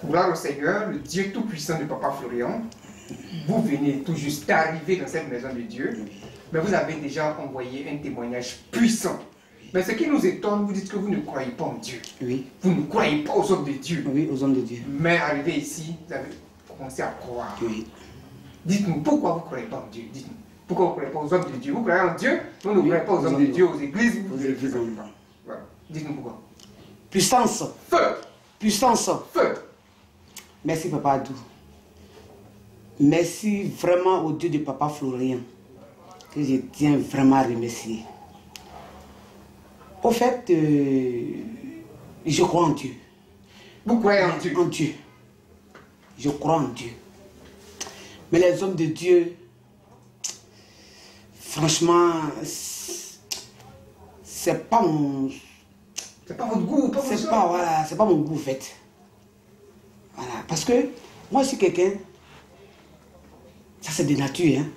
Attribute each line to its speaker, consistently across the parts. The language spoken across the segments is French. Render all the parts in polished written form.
Speaker 1: Gloire au Seigneur, le Dieu tout-puissant de Papa Florian. Vous venez tout juste d'arriver dans cette maison de Dieu, mais vous avez déjà envoyé un témoignage puissant. Mais ce qui nous étonne, vous dites que vous ne croyez pas en Dieu.
Speaker 2: Oui.
Speaker 1: Vous ne croyez pas aux hommes de Dieu.
Speaker 2: Oui, aux hommes de Dieu.
Speaker 1: Mais arrivé ici, vous avez commencé à croire.
Speaker 2: Oui.
Speaker 1: Dites-nous, pourquoi vous ne croyez pas en Dieu? Dites-nous. Pourquoi vous ne croyez pas aux hommes de Dieu? Vous croyez en Dieu, vous ne croyez pas aux hommes de Dieu, aux églises.
Speaker 2: Aux églises.
Speaker 1: Voilà. Dites-nous pourquoi.
Speaker 2: Puissance.
Speaker 1: Feu.
Speaker 2: Puissance.
Speaker 1: Feu.
Speaker 2: Merci Papa Adou. Merci vraiment au Dieu de Papa Florian, que je tiens vraiment à remercier. Au fait, je crois en Dieu.
Speaker 1: Vous croyez en Dieu?
Speaker 2: En Dieu. Je crois en Dieu. Mais les hommes de Dieu, franchement, c'est pas mon...
Speaker 1: C'est pas votre goût, pas votre
Speaker 2: C'est pas, voilà, c'est pas mon goût, en fait. Voilà, parce que moi, je suis quelqu'un, ça c'est de nature, hein.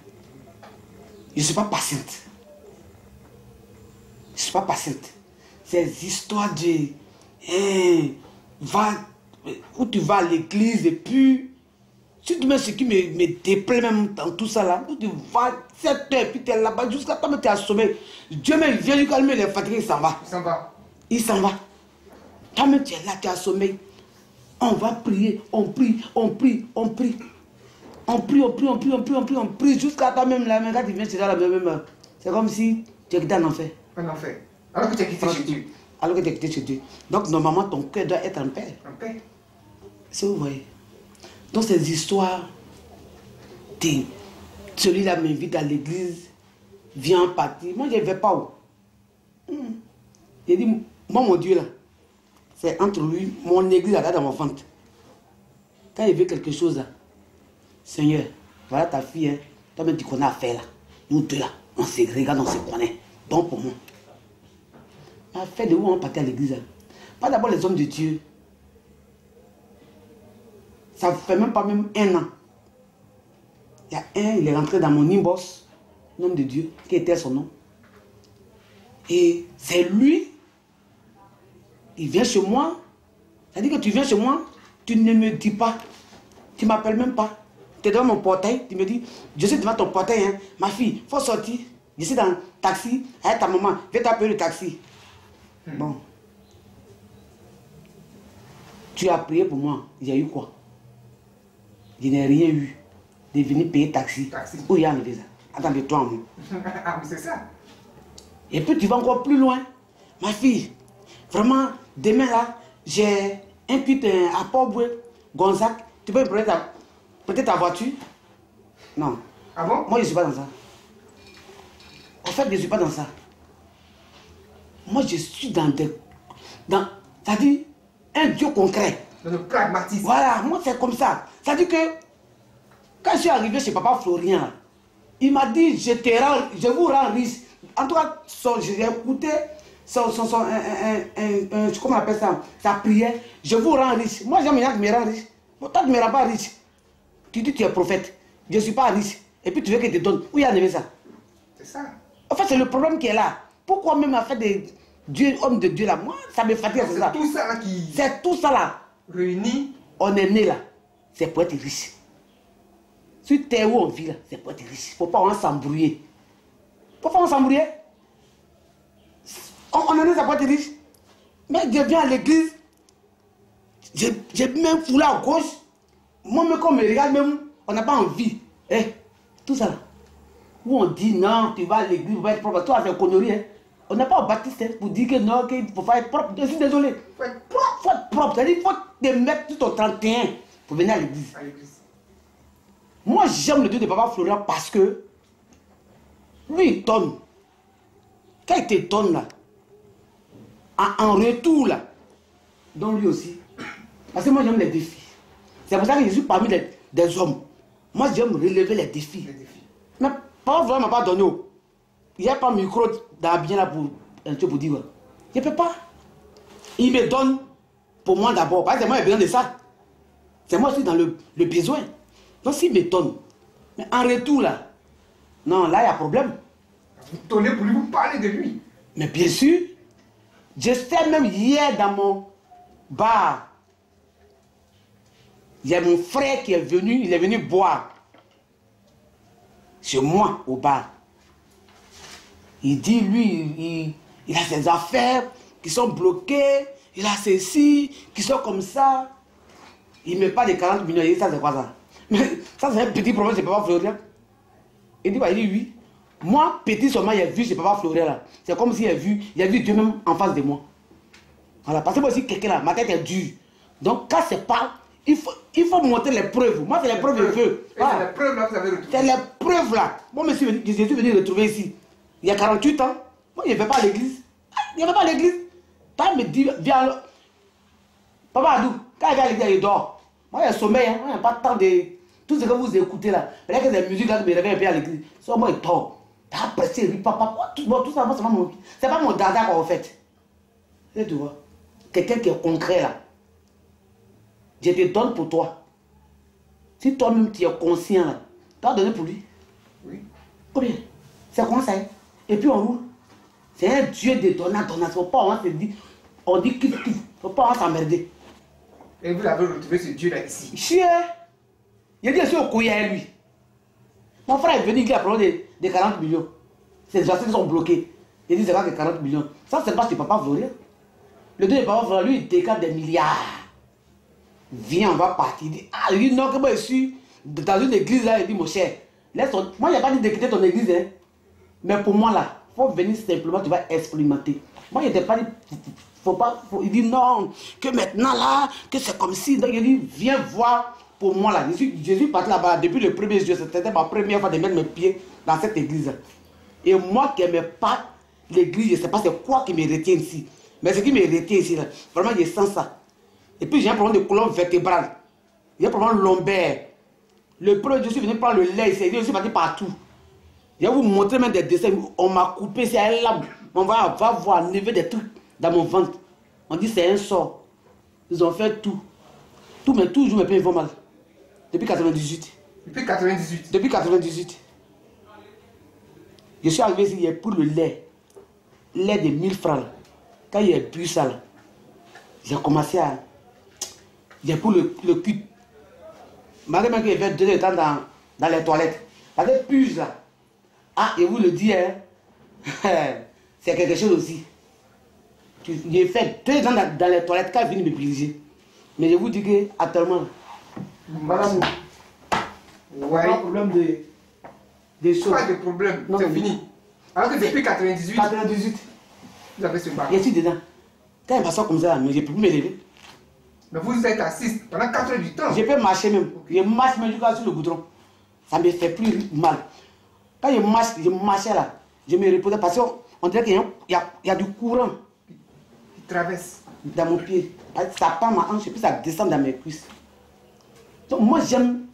Speaker 2: Je ne suis pas patiente. Je ne suis pas patiente. Ces histoires de... où tu vas à l'église et puis... Si tu mets ce qui me déplaît même dans tout ça là, où tu vas 7 heures, puis tu es là-bas jusqu'à temps que tu es assommé. Dieu même vient lui calmer, il est fatigué, il s'en va.
Speaker 1: Il s'en va.
Speaker 2: Il s'en va. Toi-même tu es là, tu es assommé. On va prier, on prie, on prie, on prie. On prie, on prie, on prie, on prie, on prie, on prie, jusqu'à toi-même là, mais quand tu viens, tu es là la même heure. C'est comme si tu es quitté en enfer.
Speaker 1: En enfer. Alors que tu es quitté chez Dieu.
Speaker 2: Alors que tu es quitté chez Dieu. Donc normalement ton cœur doit être en paix.
Speaker 1: En paix.
Speaker 2: C'est vous voyez. Donc ces histoires, celui-là m'invite à l'église, vient en partie. Moi je ne vais pas où. Il dit, moi mon Dieu là, c'est entre lui, mon église là dans mon ventre. Quand il veut quelque chose là, Seigneur, voilà ta fille, hein. Toi-même tu connais affaire là. Nous deux là, on se regarde, on se connaît. Donc pour moi. Affaire de où on partait à l'église là. Pas d'abord les hommes de Dieu. Ça fait même pas même 1 an. Il y a il est rentré dans mon inbox, l'homme de Dieu, qui était son nom. Et c'est lui, il vient chez moi. C'est-à-dire que tu viens chez moi, tu ne me dis pas, tu ne m'appelles même pas. Tu es devant mon portail, tu me dis, je suis devant ton portail, hein. Ma fille, il faut sortir. Je suis dans le taxi, avec ta maman, viens t'appeler le taxi. Bon. Tu as prié pour moi, il y a eu quoi? Je n'ai rien eu de venir payer taxi. Où il y a enlevé ça? Attendez, toi, moi.
Speaker 1: Ah oui, c'est ça.
Speaker 2: Et puis tu vas encore plus loin. Ma fille, vraiment, demain là, j'ai un pit à Port-Boué, Gonzac. Tu peux me prêter ta voiture? Non.
Speaker 1: Ah bon?
Speaker 2: Moi, je ne suis pas dans ça. En fait, je ne suis pas dans ça. Moi, je suis dans c'est-à-dire, un Dieu concret.
Speaker 1: Dans le pragmatisme.
Speaker 2: Voilà, moi, c'est comme ça. C'est-à-dire que, quand je suis arrivé chez Papa Florian, il m'a dit, je vous rends riche. En tout cas, j'ai écouté comment on appelle ça, sa prière, je vous rends riche. Moi, j'aime bien que me rend riche. Toi, tu ne me rends pas riche. Tu dis que tu es prophète. Je ne suis pas riche. Et puis, tu veux que je te donne. Où il y a enlevé ça?
Speaker 1: C'est ça.
Speaker 2: En fait, c'est le problème qui est là. Pourquoi même à faire des hommes de Dieu là? Moi, ça me fatigue.
Speaker 1: C'est tout ça là qui...
Speaker 2: C'est tout ça là.
Speaker 1: Réuni.
Speaker 2: On est né là. C'est pour être riche. Si tu es où on vit là, c'est pour être riche. Il ne faut pas s'embrouiller. Pourquoi on s'embrouiller? On est né, ça pour être riche. Mais je viens à l'église. J'ai même foulé à gauche. Moi, même quand on me regarde, même, on n'a pas envie. Tout ça là. Où on dit non, tu vas à l'église, tu vas être propre. Toi, c'est connerie. Hein. On n'est pas au baptiste hein, pour dire que non, qu'il faut être propre. Je suis désolé. Il faut être propre. Faut être propre. C'est-à-dire qu'il faut te mettre tout au 31 pour venir à l'église. Moi, j'aime le Dieu de Papa Florian parce que lui, il donne. Quand il te donne là, en retour là, donne lui aussi. Parce que moi, j'aime les défis. C'est pour ça que je suis parmi des hommes. Moi, j'aime relever les défis. Mais Papa Florian ne m'a pas donné. Il n'y a pas de micro dans bien là pour dire. Je ne peux pas. Il me donne pour moi d'abord. Parce que moi, j'ai besoin de ça. C'est moi aussi dans le besoin. Donc s'il me donne, mais en retour là, non, là il y a problème.
Speaker 1: Vous donnez pour lui, vous parlez de lui.
Speaker 2: Mais bien sûr, je sais même hier dans mon bar, Il y a mon frère qui est venu, il est venu boire chez moi au bar. Il dit, lui, il a ses affaires qui sont bloquées, il a ceci, qui sont comme ça. Il ne met pas les 40 millions, il dit, ça c'est quoi ça? Mais ça c'est un petit problème, c'est Papa Florian. Il dit, bah, il dit oui. Moi, petit seulement, il a vu chez Papa Florian là. C'est comme s'il a vu Dieu même en face de moi. Voilà, parce que moi aussi, quelqu'un là, ma tête est dure. Donc, quand c'est pas, il faut montrer les preuves. Moi, c'est les preuves que je veux.
Speaker 1: Voilà. C'est les preuves là que vous avez retrouvées.
Speaker 2: C'est les preuves là. Moi, je suis venu retrouver ici. Il y a 48 ans. Moi, il ne vais pas à l'église. Il ne va pas à l'église. Quand il me dit, viens, Papa Adou, quand il vient à l'église, il dort. Moi, il y a sommeil. Hein. Moi, il n'y a pas de temps de. Tout ce que vous écoutez là. Il y a que des musiques là qui me réveillent un peu à l'église. Soit moi, il dort. T'as pressé, il dit, papa, tout ça, c'est pas mon dada quoi, en fait. Et tu vois, quelqu'un qui est concret là. Je te donne pour toi. Si toi-même tu es conscient là, tu vas donner pour lui.
Speaker 1: Oui.
Speaker 2: Combien? C'est comme ça. Hein? Et puis on roule. C'est un Dieu de donnant. Faut pas on se dit, on dit kiff. Faut pas on s'emmerder.
Speaker 1: Et vous avez retrouvé ce Dieu là ici.
Speaker 2: Chien. Il a dit, je suis au couille à lui. Mon frère est venu, il a parlé de 40 millions. Ces assiettes sont bloquées. Il dit, c'est pas que 40 millions. Ça, c'est pas chez Papa Florian. Le deux de Papa Florian, lui, il décale des milliards. Viens, on va partir. Il dit, ah, il dit, non, que moi, je suis dans une église là. Il dit, mon cher, laisse ton... Moi, il n'y a pas dit de quitter ton église. Hein. Mais pour moi, là, il faut venir simplement, tu vas expérimenter. Moi, il n'était pas dit, faut pas. Il dit, non, que maintenant, là, que c'est comme si. Donc, il dit, viens voir. Pour moi, là, Jésus parti là-bas depuis le premier jour. C'était ma première fois de mettre mes pieds dans cette église. Et moi qui n'aimais pas l'église, je ne sais pas c'est quoi qui me retient ici. Mais ce qui me retient ici, là, vraiment, je sens ça. Et puis, j'ai un problème de colonne vertébrale. J'ai un problème lombaire. Le premier jour, je suis venu prendre le lait ici. Je suis parti partout. Je vais vous montrer même des dessins. On m'a coupé, c'est un lame. On va voir enlever des trucs dans mon ventre. On dit c'est un sort. Ils ont fait tout. Tout, mais toujours mes pieds vont mal. Depuis 98.
Speaker 1: Depuis 98.
Speaker 2: Depuis 98. Je suis arrivé ici hier pour le lait. Lait de 1000 francs. Quand il a bu ça, j'ai commencé à... J'ai pour le cul. Malgré qu'il y avait 2 temps dans les toilettes. Parce que puce là. Ah, et vous le dites, hein. C'est quelque chose aussi. J'ai fait 2 ans dans les toilettes quand il vient me piéger. Mais je vous dis que actuellement,
Speaker 1: Madame, ouais.
Speaker 2: pas de problème de choses.
Speaker 1: Pas de problème, c'est fini. Alors que depuis 98,
Speaker 2: 98,
Speaker 1: vous avez ce bar.
Speaker 2: je suis dedans. Quand il me passe comme ça, mais je ne peux plus me lever.
Speaker 1: Mais vous êtes assis pendant 4 heures du temps.
Speaker 2: Je peux marcher même. Je marche même jusqu'à sur le goudron. Ça ne me fait plus mal. Quand je marchais là, je me reposais parce qu'on dirait qu'il y a du courant.
Speaker 1: Il traverse.
Speaker 2: Dans mon pied. Ça part ma hanche et puis ça descend dans mes cuisses. Donc moi j'aime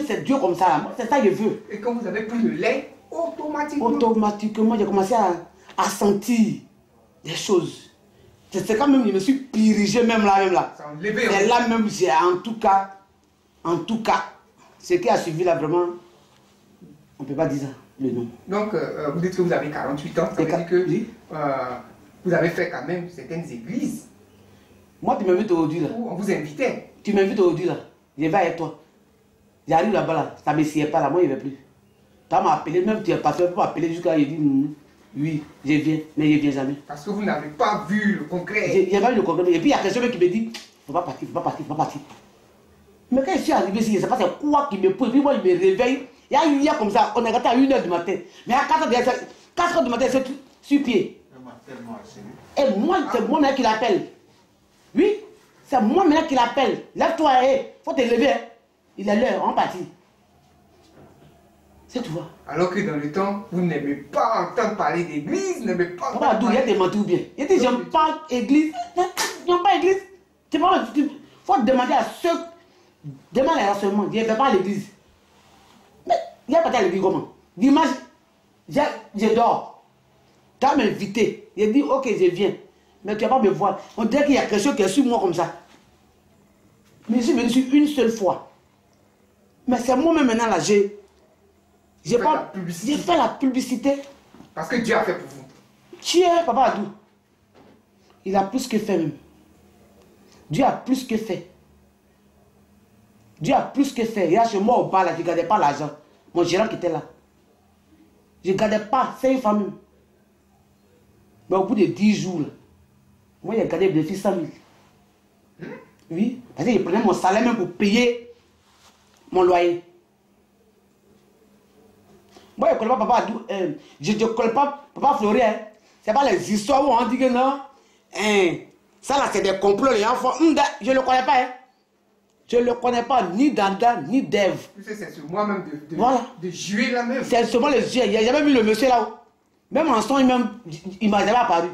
Speaker 2: ces dieux comme ça. C'est ça que je veux.
Speaker 1: Et quand vous avez pris le lait,
Speaker 2: Automatiquement, j'ai commencé à sentir des choses. C'est quand même, je me suis dirigé même là.
Speaker 1: Ça a enlevé.
Speaker 2: Et là même, j'ai en tout cas, ce qui a suivi là vraiment, on ne peut pas dire ça, le nom.
Speaker 1: Donc, vous dites que vous avez 48 ans, ça veut dire que
Speaker 2: oui.
Speaker 1: Vous avez fait quand même certaines églises.
Speaker 2: Moi, tu m'invites aujourd'hui là.
Speaker 1: Où on vous invitait.
Speaker 2: Tu m'invites aujourd'hui là. Je vais avec toi. J'arrive là-bas là. Ça ne me sied pas là. Moi, je ne vais plus. Tu m'as appelé, même tu es pasteur pour m'appeler jusqu'à là. Je dis oui, je viens, mais je ne viens jamais.
Speaker 1: Parce que vous n'avez pas vu le concret.
Speaker 2: Il n'y a pas eu le concret. Et puis il y a quelqu'un qui me dit faut pas partir. Mais quand je suis arrivé ici, je ne sais pas c'est quoi qui me pose. Puis moi, je me réveille. Il y a comme ça, on est resté à 1 h du matin. Mais à 4 h du matin, c'est sur pied. Et moi, c'est moi maintenant qui l'appelle. Oui, c'est moi maintenant qui l'appelle. Lève-toi, faut te lever. Hein. Il est l'heure, on partit. C'est tout.
Speaker 1: Alors que dans le temps, vous n'aimez pas entendre parler d'église, n'aimez pas entendre
Speaker 2: parler... Il y a des mentis ou bien. Il dit, j'aime pas église. J'aime pas église. Il faut demander à ceux... Demande les renseignements. Je ne vais pas à l'église. Mais il n'y a pas à l'église comment? Dimanche, je dors. Tu as m'invité. Il dit, ok, je viens. Mais tu ne vas pas me voir. On dirait qu'il y a quelque chose qui est sur moi comme ça. Mais je suis venu sur une seule fois. Mais c'est moi-même maintenant là, j'ai fait la publicité.
Speaker 1: Parce que Dieu a fait pour vous.
Speaker 2: Dieu, Papa Adou, il a plus que fait même. Dieu a plus que fait. Dieu a plus que fait. Il y a chez moi au bas là, je ne gardais pas l'argent. Mon gérant qui était là. Je ne gardais pas, c'est une famille. Mais au bout de 10 jours, là, moi j'ai gardé des filles 100 000. Oui, parce que je prenais mon salaire même pour payer mon loyer. Moi je ne connais pas papa, je ne connais pas papa Fleury. Hein. Ce n'est pas les histoires où on dit que non. Ça là c'est des complots, les enfants. Je ne le connais pas. Hein. Je ne le connais pas, ni Danda, ni Dev.
Speaker 1: C'est sur moi-même
Speaker 2: voilà.
Speaker 1: De jouer là même.
Speaker 2: C'est seulement les yeux. Il n'y a jamais vu le monsieur là-haut. Même en son, il ne m'a jamais apparu.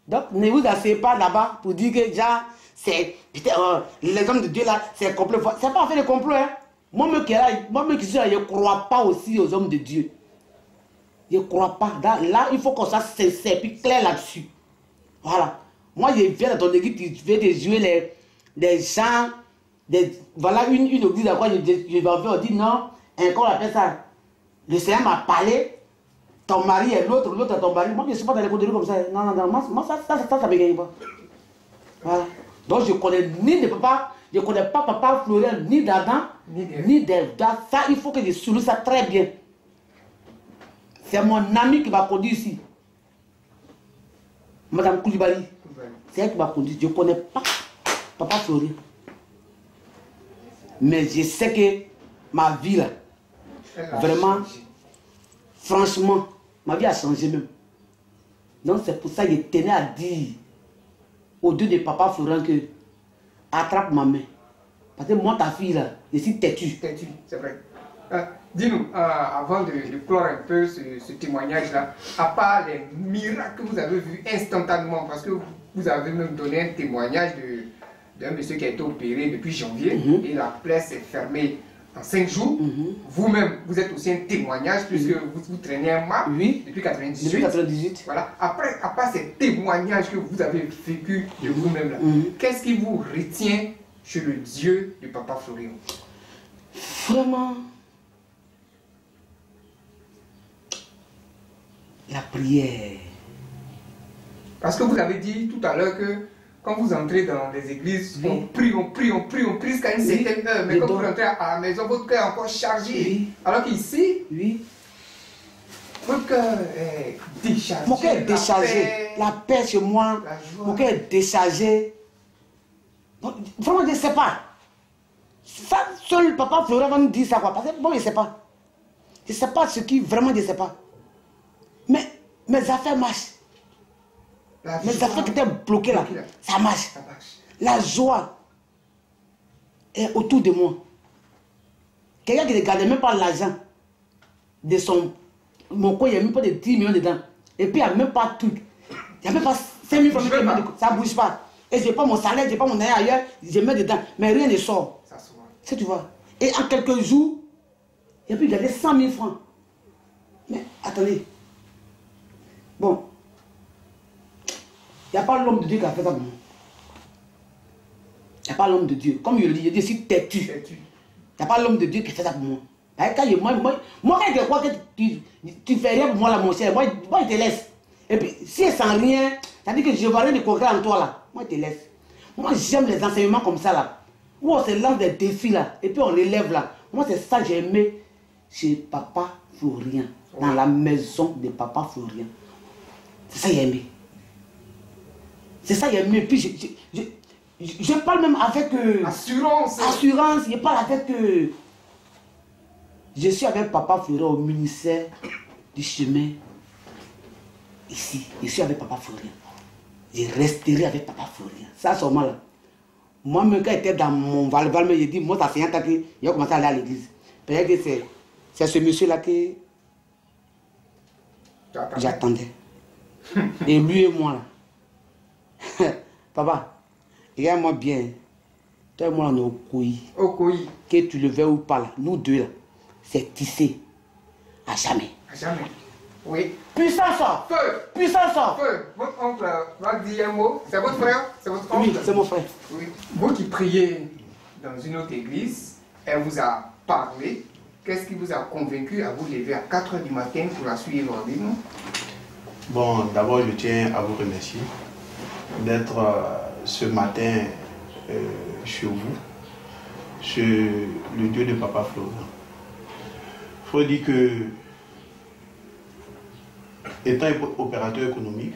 Speaker 2: Donc, ne vous asseyez pas là-bas pour dire que déjà, c'est les hommes de Dieu là, c'est complot. C'est pas fait de complot. Hein. Moi-même qui suis là, je ne crois pas aussi aux hommes de Dieu. Je ne crois pas. Là, il faut qu'on soit sincère et clair là-dessus. Voilà. Moi, je viens dans ton église, tu veux te jouer les gens. Voilà une église à quoi je vais en faire, on dit non, comment on appelle ça? Le Seigneur m'a parlé. Ton mari est l'autre est ton mari. Moi, je ne suis pas dans les codes comme ça. Non, moi, ça ne me gagne pas. Voilà. Donc, je ne connais ni de papa, je ne connais pas papa Florian, ni d'Adam, ni d'Ève. Ça, il faut que je souligne ça très bien. C'est mon ami qui m'a conduit ici. Madame Koulibaly. C'est elle qui m'a conduit. Je ne connais pas papa Florian. Mais je sais que ma vie, là, vraiment, franchement, ma vie a changé même. Donc c'est pour ça que je tenais à dire aux deux de papa Florent que attrape ma main. Parce que moi, ta fille, là, je suis têtu.
Speaker 1: Têtu, c'est vrai. Dis-nous, avant de clore un peu ce témoignage-là, à part les miracles que vous avez vus instantanément, parce que vous avez même donné un témoignage d'un monsieur qui a été opéré depuis janvier et la plaie s'est fermée en 5 jours. Vous-même, vous êtes aussi un témoignage puisque vous traînez un mât depuis 98.
Speaker 2: Depuis 98.
Speaker 1: Voilà. Après, à part ces témoignages que vous avez vécu de vous-même là, qu'est-ce qui vous retient chez le Dieu de Papa Florian?
Speaker 2: Vraiment, la prière.
Speaker 1: Parce que vous avez dit tout à l'heure que quand vous entrez dans les églises, on prie jusqu'à une certaine heure. Mais quand vous rentrez à la maison, votre cœur est encore chargé. Alors qu'ici, votre cœur est déchargé.
Speaker 2: Mon cœur est déchargé. La paix chez moi, mon cœur est déchargé. Vraiment, je ne sais pas. Ça, seul papa Florent va nous dire ça quoi. Parce que bon, je ne sais pas. Je ne sais pas ce qui vraiment, je ne sais pas. Mais mes affaires marchent. Mes affaires qui étaient bloquées là, ça marche. La joie est autour de moi. Quelqu'un qui ne gardait même pas l'argent de mon coin, il n'y a même pas de 10 millions dedans. Et puis il n'y a même pas de truc. Il n'y a même pas 5 000 francs. Ça ne bouge pas. Et je n'ai pas mon salaire, je n'ai pas mon air ailleurs, je mets dedans. Mais rien ne sort. C'est tu vois. Et en quelques jours, il a pu garder 100 000 francs. Mais attendez. Bon. Il n'y a pas l'homme de Dieu qui a fait ça pour moi. Il n'y a pas l'homme de Dieu. Comme je le dis, je suis têtu. Il n'y a pas l'homme de Dieu qui fait ça pour moi. Moi, quand je crois que tu fais rien pour moi là, mon cher, moi je te laisse. Et puis, si c'est sans rien, c'est-à-dire que je ne vois rien de concret en toi là, moi je te laisse. Moi j'aime les enseignements comme ça là, où on se lance des défis là, et puis on les lève là. Moi c'est ça que j'ai aimé chez Papa Florian, dans la maison de Papa Florian. C'est ça que j'ai aimé. C'est ça que j'ai aimé. Puis je parle même avec
Speaker 1: assurance.
Speaker 2: Je parle avec je suis avec Papa Florian au ministère du chemin. Ici, je suis avec Papa Florian. Je resterai avec Papa Florian. Ça, seulement là. Moi-même, quand j'étais dans mon val-val, j'ai dit, moi, ça fait un temps que j'ai commencé à aller à l'église. Peut-être que c'est ce monsieur-là que j'attendais. Et lui et moi, là. Papa, regarde-moi bien. Toi et moi, on est au Koui.
Speaker 1: Au Koui.
Speaker 2: Que tu le veuilles ou pas, là. Nous deux, là. C'est tissé. À jamais.
Speaker 1: À jamais. Oui.
Speaker 2: Puissance.
Speaker 1: Feu.
Speaker 2: Puissance.
Speaker 1: Feu. Votre oncle va dire un mot. C'est votre frère? C'est votre oncle?
Speaker 2: Oui, c'est mon frère.
Speaker 1: Oui. Vous qui priez dans une autre église, elle vous a parlé. Qu'est-ce qui vous a convaincu à vous lever à 4 h du matin pour la suivre en ligne?
Speaker 3: Bon, d'abord, je tiens à vous remercier d'être ce matin chez vous. sur le Dieu de Papa Florian. Il faut dire que, étant opérateur économique,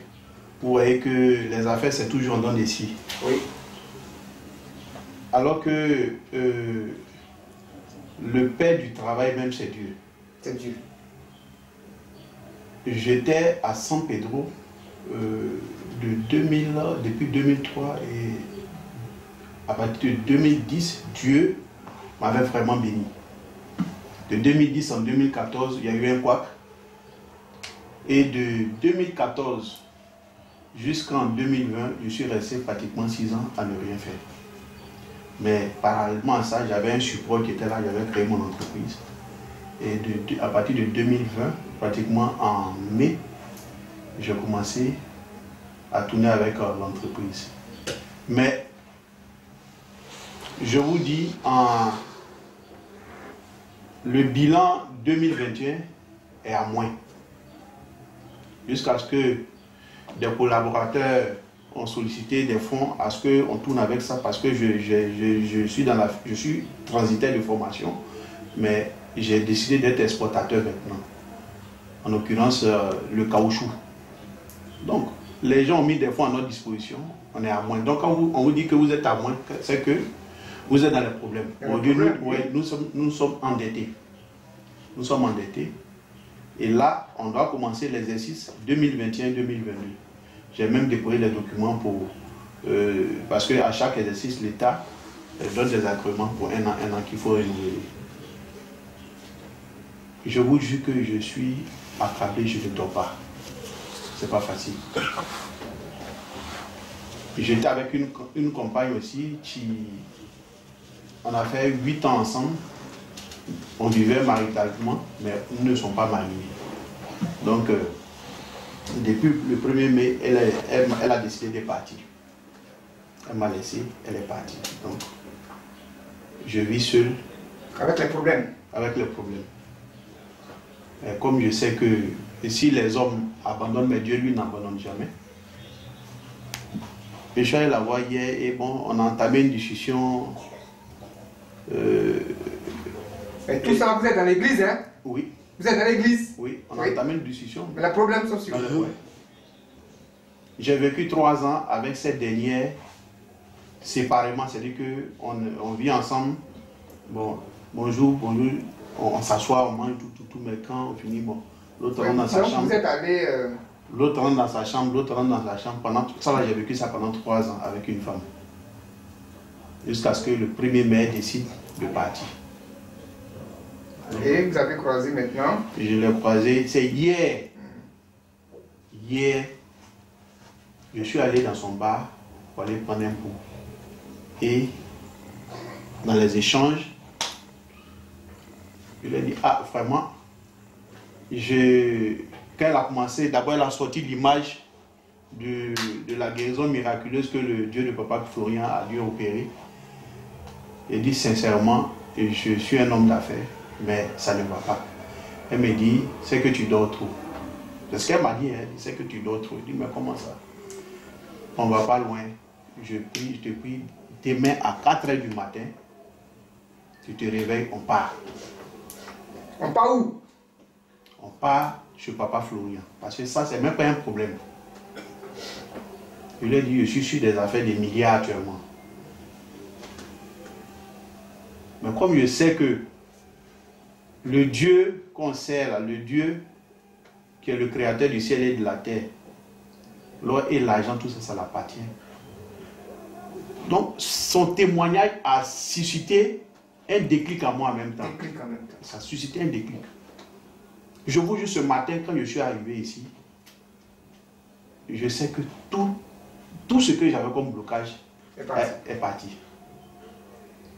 Speaker 3: vous voyez que les affaires, c'est toujours en dents des scies.
Speaker 1: Oui.
Speaker 3: Alors que le père du travail même, c'est Dieu.
Speaker 1: C'est Dieu.
Speaker 3: J'étais à San Pedro depuis 2003 et à partir de 2010, Dieu m'avait vraiment béni. De 2010 en 2014, il y a eu un couac. Et de 2014 jusqu'en 2020, je suis resté pratiquement 6 ans à ne rien faire. Mais parallèlement à ça, j'avais un support qui était là, j'avais créé mon entreprise. Et à partir de 2020, pratiquement en mai, j'ai commencé à tourner avec l'entreprise. Mais je vous dis, le bilan 2021 est à moins. Jusqu'à ce que des collaborateurs ont sollicité des fonds à ce qu'on tourne avec ça parce que je suis transitaire de formation, mais j'ai décidé d'être exportateur maintenant. En l'occurrence, le caoutchouc. Donc, les gens ont mis des fonds à notre disposition, on est à moins. Donc, quand on vous dit que vous êtes à moins, c'est que vous êtes dans les problèmes. Aujourd'hui, nous sommes endettés. Nous sommes endettés. Et là, on doit commencer l'exercice 2021-2022. J'ai même déposé les documents pour... parce qu'à chaque exercice, l'État donne des agréments pour un an qu'il faut renouveler. Je vous jure que je suis accablé, je ne dors pas. C'est pas facile. J'étais avec une compagne aussi on a fait 8 ans ensemble. On vivait maritalement, mais nous ne sommes pas mariés. Donc, depuis le 1er mai, elle a décidé de partir. Elle m'a laissé, elle est partie. Donc, je vis seul.
Speaker 1: Avec les problèmes.
Speaker 3: Avec les problèmes. Et comme je sais que si les hommes abandonnent, mais Dieu lui n'abandonne jamais. Et je suis allé la voir hier et bon, on a entamé une discussion.
Speaker 1: Et tout ça, vous êtes dans l'église, hein?
Speaker 3: Oui.
Speaker 1: Vous êtes dans l'église?
Speaker 3: Oui, on a entamé une discussion.
Speaker 1: Mais les problèmes sont sur vous.
Speaker 3: J'ai vécu 3 ans avec cette dernière séparément, c'est-à-dire qu'on vit ensemble. Bon, bonjour, on s'assoit, on mange tout, mais quand on finit, bon, l'autre rentre dans sa chambre.
Speaker 1: Vous êtes allé...
Speaker 3: L'autre rentre dans sa chambre, l'autre rentre dans sa chambre. J'ai vécu ça pendant 3 ans avec une femme. Jusqu'à ce que le 1er mai décide de partir.
Speaker 1: Et vous avez croisé maintenant?
Speaker 3: Je l'ai croisé, c'est hier. Hier, je suis allé dans son bar pour aller prendre un pot. Et dans les échanges, je lui ai dit, ah vraiment, quand elle a commencé, d'abord elle a sorti l'image de la guérison miraculeuse que le Dieu de Papa Florian a dû opérer. Elle dit sincèrement, je suis un homme d'affaires, mais ça ne va pas. Elle me dit, c'est que tu dors trop. C'est ce qu'elle m'a dit, hein, c'est que tu dors trop. Je dis, mais comment ça? On ne va pas loin. Je te prie, demain à 4 h du matin, tu te réveilles, on part.
Speaker 1: On part où?
Speaker 3: On part chez Papa Florian. Parce que ça, c'est même pas un problème. Je lui ai dit, je suis sur des affaires des milliards actuellement. Mais comme je sais que le Dieu qu'on sert, le Dieu qui est le créateur du ciel et de la terre, l'or et l'argent, tout ça, ça l'appartient. Donc, son témoignage a suscité un déclic à moi en même temps. Ça a suscité un déclic. Je vous jure, ce matin, quand je suis arrivé ici, je sais que tout ce que j'avais comme blocage est parti.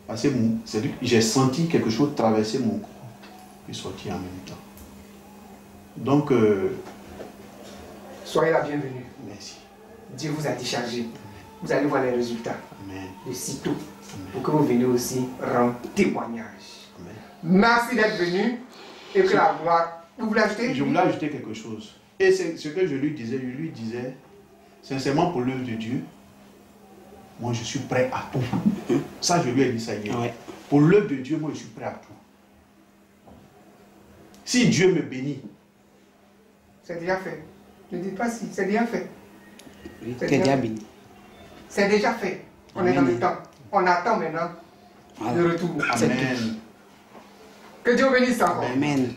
Speaker 3: Parce que j'ai senti quelque chose traverser mon corps et sortir en même temps. Donc,
Speaker 1: soyez la bienvenue.
Speaker 3: Merci.
Speaker 1: Dieu vous a déchargé. Vous allez voir les résultats.
Speaker 3: Amen.
Speaker 1: De sitôt. Pour que vous veniez aussi rendre témoignage. Amen. Merci d'être venu. Et que la gloire. Vous voulez ajouter?
Speaker 3: Je voulais ajouter quelque chose. Et c'est ce que je lui disais, sincèrement pour l'œuvre de Dieu, moi je suis prêt à tout. Ça, je lui ai dit ça hier.
Speaker 2: Ouais.
Speaker 3: Pour l'œuvre de Dieu, moi je suis prêt à tout. Si Dieu me bénit,
Speaker 1: c'est déjà fait. Ne dites pas si, c'est déjà fait.
Speaker 2: Oui, c'est déjà béni.
Speaker 1: C'est déjà fait. On est dans le temps. On attend maintenant
Speaker 2: Voilà.
Speaker 1: le retour.
Speaker 3: Amen.
Speaker 1: Que Dieu bénisse encore.
Speaker 2: Amen.